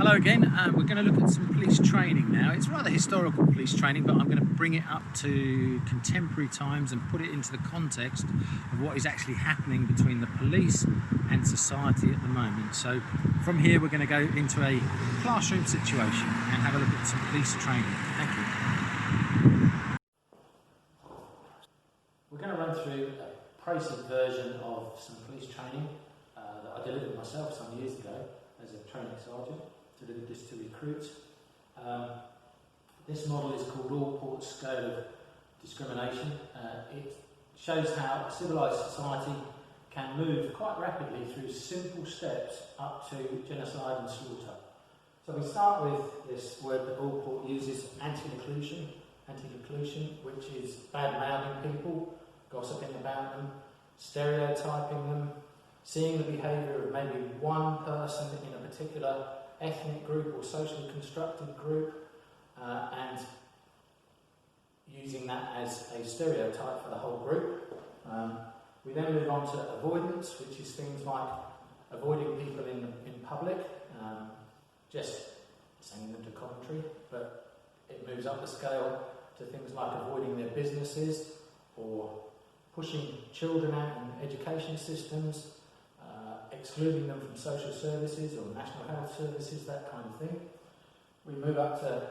Hello again. We're going to look at some police training now. It's rather historical police training, but I'm going to bring it up to contemporary times and put it into the context of what is actually happening between the police and society at the moment. So from here we're going to go into a classroom situation and have a look at some police training. Thank you. We're going to run through a process version of some police training that I delivered myself some years ago as a training sergeant. Delivered this to recruits. This model is called Allport Scale of Discrimination. It shows how a civilised society can move quite rapidly through simple steps up to genocide and slaughter. So we start with this word that Allport uses, anti-inclusion, which is bad-mouthing people, gossiping about them, stereotyping them, seeing the behaviour of maybe one person in a particular ethnic group or socially constructed group and using that as a stereotype for the whole group. We then move on to avoidance, which is things like avoiding people in public, just sending them to Coventry, but it moves up the scale to things like avoiding their businesses or pushing children out in education systems, excluding them from social services or national health services, that kind of thing. We move up to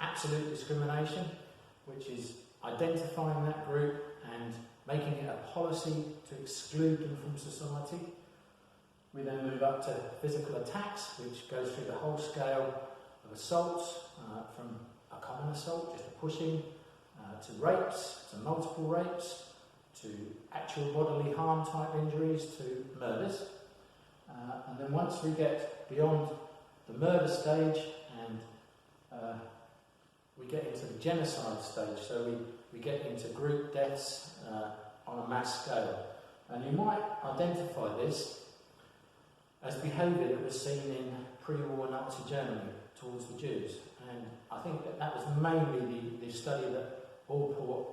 absolute discrimination, which is identifying that group and making it a policy to exclude them from society. We then move up to physical attacks, which goes through the whole scale of assaults, from a common assault, just a pushing, to rapes, to multiple rapes, to actual bodily harm type injuries, to murders. And then once we get beyond the murder stage and we get into the genocide stage, so we get into group deaths on a mass scale. And you might identify this as behaviour that was seen in pre-war Nazi Germany towards the Jews. And I think that was mainly the study that Allport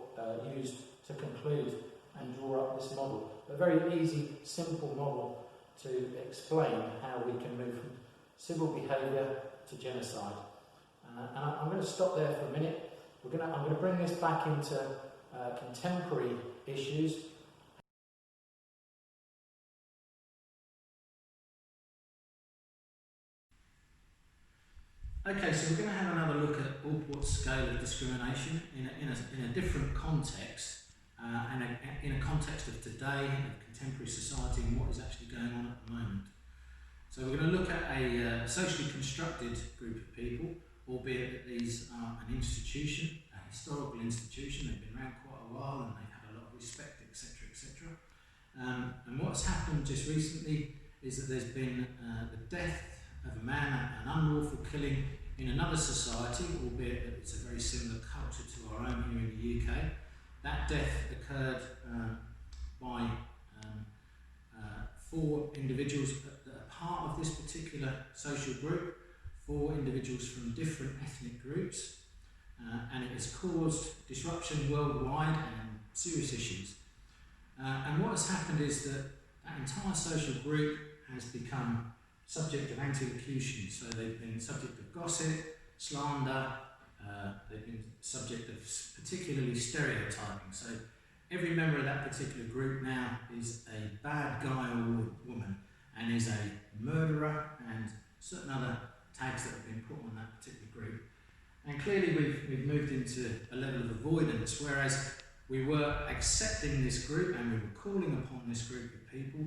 used to conclude and draw up this model. A very easy, simple model to explain how we can move from civil behaviour to genocide. And I'm going to stop there for a minute. I'm going to bring this back into contemporary issues. Okay, so we're going to have another look at Allport's scale of discrimination in a different context. And in a context of today, of contemporary society, and what is actually going on at the moment. So we're going to look at a socially constructed group of people, albeit that these are an institution, a historical institution. They've been around quite a while and they have a lot of respect, etc., etc. And what's happened just recently is that there's been the death of a man, an unlawful killing in another society, albeit that it's a very similar culture to our own here in the UK. That death occurred by 4 individuals that are part of this particular social group, 4 individuals from different ethnic groups, and it has caused disruption worldwide and serious issues. And what has happened is that entire social group has become subject of anti-locution, so they've been subject of gossip, slander, they've been subject of particularly stereotyping. So every member of that particular group now is a bad guy or woman and is a murderer and certain other tags that have been put on that particular group. And clearly we've moved into a level of avoidance, whereas we were accepting this group and we were calling upon this group of people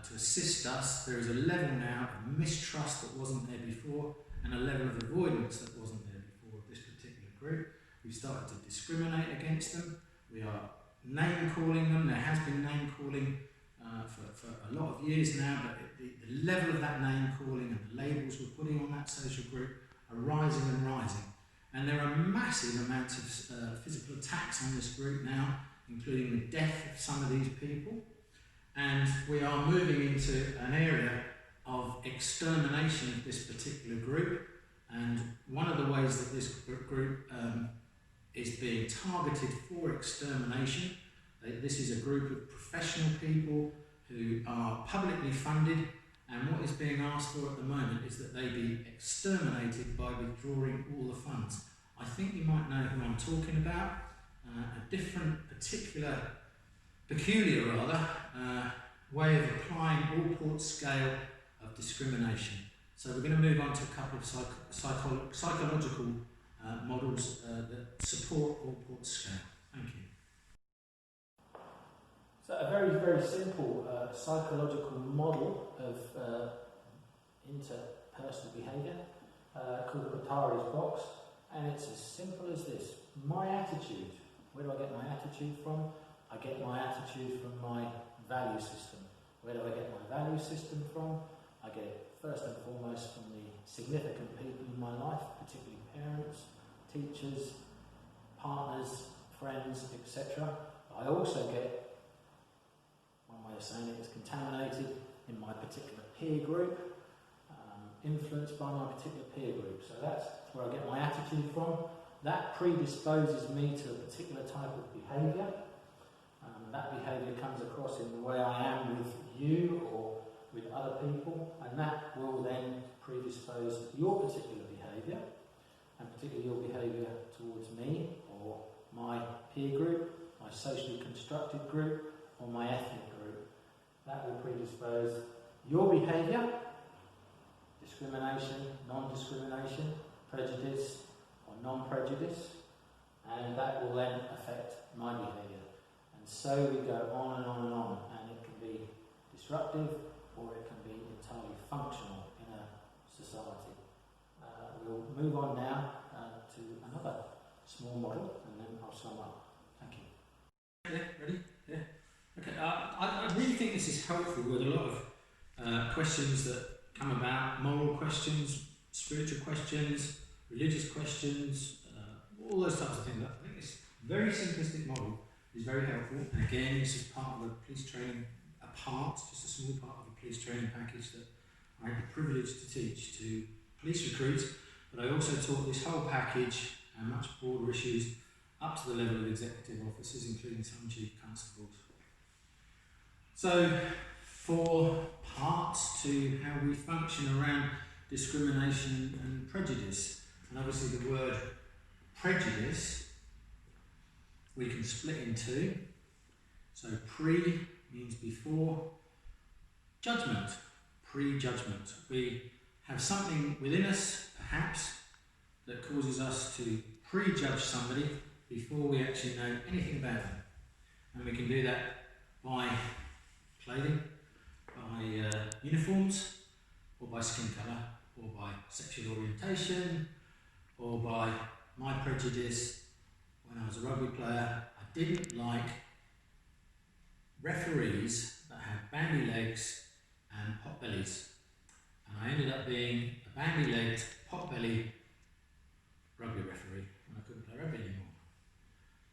to assist us. There is a level now of mistrust that wasn't there before and a level of avoidance that wasn't there before of this particular group. We've started to discriminate against them. We are name calling them. There has been name calling for a lot of years now, but the level of that name calling and the labels we're putting on that social group are rising and rising. And there are massive amounts of physical attacks on this group now, including the death of some of these people. And we are moving into an area of extermination of this particular group. And one of the ways that this group is being targeted for extermination, this is a group of professional people who are publicly funded and what is being asked for at the moment is that they be exterminated by withdrawing all the funds. I think you might know who I'm talking about, a different, peculiar way of applying Allport scale of discrimination. So we're going to move on to a couple of psychological models that support Allport scale. Thank you. So a very, very simple psychological model of interpersonal behaviour called Guattari's box, and it's as simple as this. My attitude. Where do I get my attitude from? I get my attitude from my value system. Where do I get my value system from? I get it first and foremost from the significant people in my life, particularly parents, teachers, partners, friends, etc. I also get, one way of saying it is contaminated in my particular peer group, influenced by my particular peer group. So that's where I get my attitude from. That predisposes me to a particular type of behaviour. That behaviour comes across in the way I am with you or with other people, and that will then predispose your particular behaviour, and particularly your behaviour towards me or my peer group, my socially constructed group, or my ethnic group. That will predispose your behaviour, discrimination, non-discrimination, prejudice or non-prejudice, and that will then affect my behaviour. And so we go on and on and on, and it can be disruptive or it can be entirely functional in a society. We'll move on now to another small model, and then I'll sum up. Thank you. Yeah, ready? Yeah. Okay, I really think this is helpful with a lot of questions that come about, moral questions, spiritual questions, religious questions, all those types of things. I think this very simplistic model is very helpful, and again, this is part of the police training, just a small part of the police training package that I had the privilege to teach to police recruits, but I also taught this whole package and much broader issues up to the level of executive officers, including some chief constables. So, for parts to how we function around discrimination and prejudice, and obviously the word prejudice we can split in two. So pre means before, judgment, pre-judgment. We have something within us, perhaps, that causes us to prejudge somebody before we actually know anything about them. And we can do that by clothing, by uniforms, or by skin colour, or by sexual orientation, or by my prejudice. When I was a rugby player, I didn't like referees that had bandy legs and pot bellies. And I ended up being a bandy-legged, pot-belly rugby referee when I couldn't play rugby anymore.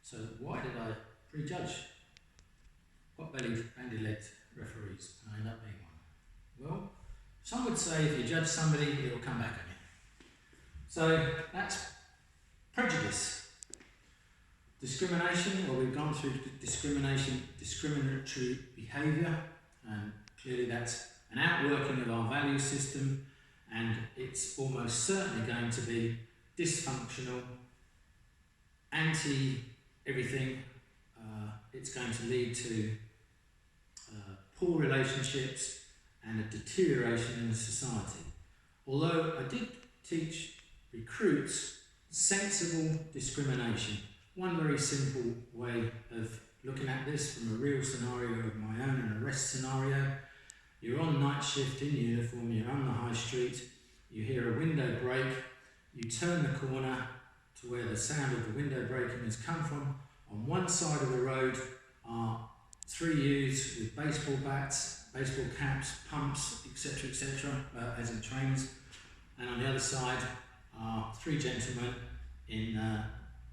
So why did I prejudge pot-bellied, bandy-legged referees and I ended up being one? Well, some would say if you judge somebody, it will come back on you. So that's prejudice. Discrimination, well, we've gone through discriminatory behaviour, and clearly that's an outworking of our value system, and it's almost certainly going to be dysfunctional, anti-everything. It's going to lead to poor relationships and a deterioration in the society. Although I did teach recruits sensible discrimination. One very simple way of looking at this from a real scenario of my own, an arrest scenario. You're on night shift in uniform, you're on the high street, you hear a window break, you turn the corner to where the sound of the window breaking has come from. On one side of the road are 3 youths with baseball bats, baseball caps, pumps, etc., as in trains, and on the other side are 3 gentlemen in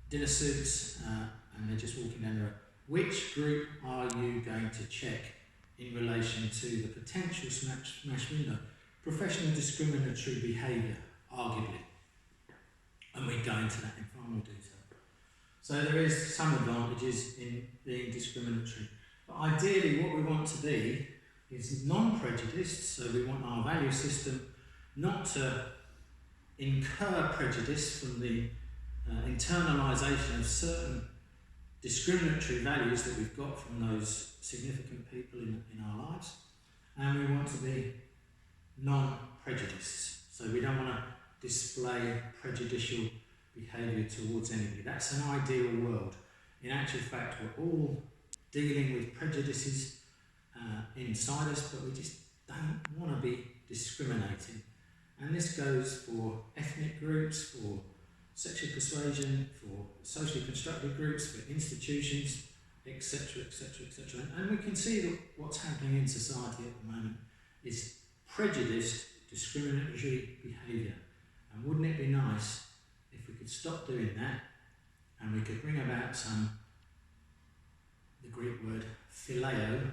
dinner suits, and they're just walking down the road. Which group are you going to check in relation to the potential smash window? Professional discriminatory behaviour, arguably. And we go into that in far more detail. So there is some advantages in being discriminatory. But ideally what we want to be is non-prejudiced, so we want our value system not to incur prejudice from the internalisation of certain discriminatory values that we've got from those significant people in our lives, and we want to be non-prejudiced, so we don't want to display prejudicial behaviour towards anybody. That's an ideal world. In actual fact, we're all dealing with prejudices inside us, but we just don't want to be discriminating. And this goes for ethnic groups, for sexual persuasion, for socially constructed groups, for institutions, etc., etc., etc. And we can see that what's happening in society at the moment is prejudiced, discriminatory behaviour. And wouldn't it be nice if we could stop doing that and we could bring about the Greek word phileo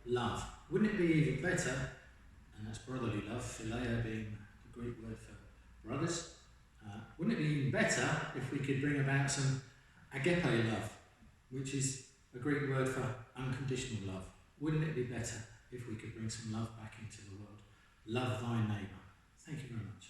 love. Wouldn't it be even better, and that's brotherly love, phileo being the Greek word for brothers, wouldn't it be even better if we could bring about some agape love, which is a Greek word for unconditional love? Wouldn't it be better if we could bring some love back into the world? Love thy neighbour. Thank you very much.